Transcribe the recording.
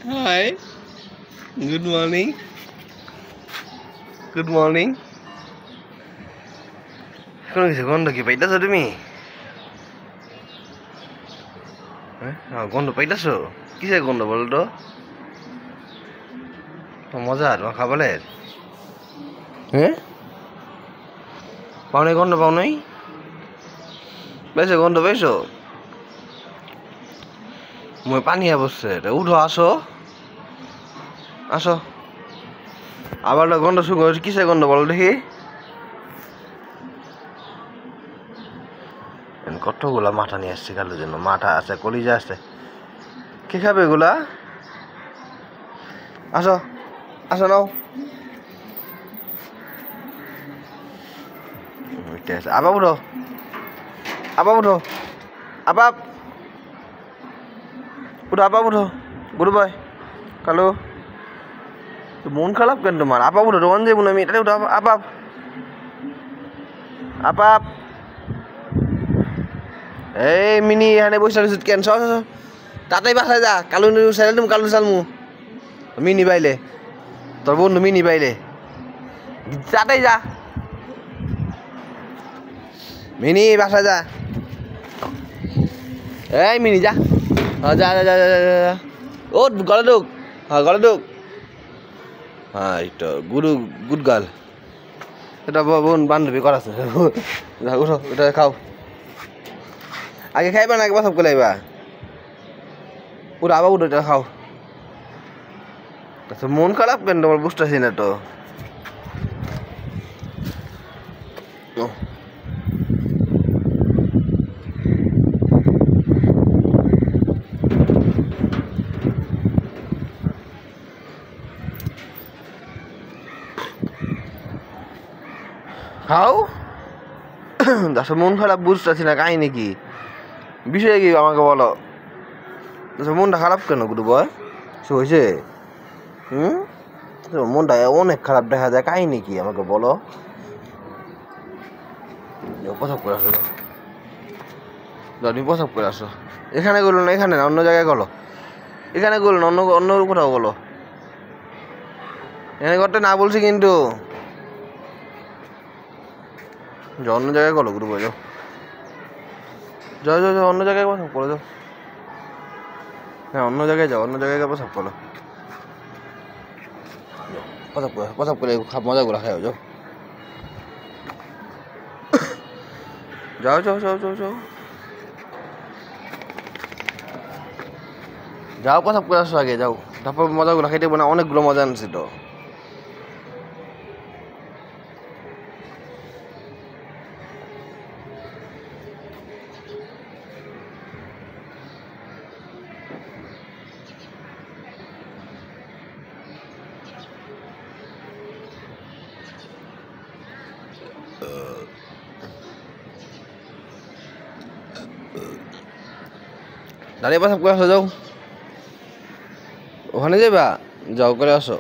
Hi. Good morning. Good morning. কোন কিছু গন্ধ কি পাইতাছো তুমি? হ্যাঁ গন্ধ পাইতাছো? কিসের গন্ধ বলো তো? মজা তোমার খাবারের? হ্যাঁ পাও নাই গন্ধ পাও নাই? পাইছো গন্ধ পাইছো? মই পানি বসছে উঠো আসো আসো আবার গন্ধ শুরু কিসের গন্ধ বলো দেখি কতগুলা মাথা নিয়ে আসছে কালুর জন্য মাথা আছে কলিজা আছে কে খাবে এগুলা আসো আসো নাও আবার উঠো আবার উঠো আবার উঠো আবার উঠো গুরু ভাই কালো মন খারাপ কেন তোমার আপা উঠো রোহন যাবো না আমি এটা উঠো আপাপ আপাপ এই মিনি এখানে বসে রয়েছে কেন সব তাতেই বাসায় যা কালু সাইলে তুমি কালু চালমু মিনি পাইলে তোর বন্ধু মিনি পাইলে তাতেই যা মিনি বাসায় যা এই মিনি যা যা যা যা যা ও গলে ঢুক হ্যাঁ গলে ঢুক হ্যাঁ এইটা গুরু গুড গার্ল এটা বোন বান্ধবী করাছে উঠো এটা খাও আগে খাইবা না একবার সব লাইবা পুরো আবার উঠো এটা খাও আচ্ছা মন খারাপ কেন তোমার বুঝতেছি না তো খাও আচ্ছা মন খারাপ বুঝতেছি না কাহিনি কি বিষয় কি আমাকে বলো আচ্ছা মনটা খারাপ কেন গুরু বয় সে হয়েছে মনটা অনেক খারাপ দেখা যায় কাহিনি কি আমাকে বলো প্রসাব করে আসো তুমি প্রসাব করে আসো এখানে গেলো না এখানে না অন্য জায়গায় গেলো এখানে গেলো না অন্য অন্য কোথাও গেলো এখানে করতে না বলছি কিন্তু অন্য জায়গায় গেলো গুরু বয় যাও যাও যাও যাও অন্য জায়গায় প্রসাব করে যাও হ্যাঁ অন্য জায়গায় যাও অন্য জায়গায় প্রসাব করো প্রসাব করে মজাগুলো খাও যাও যাও যাও যাও যাও যাও যাও প্রসাব করে আসো আগে যাও তারপর মজাগুলো খাইতে না অনেকগুলো মজা আনছি তো দাঁড়িয়ে প্রসাব করে আসো যাও ওখানে যাবা যাও করে আসো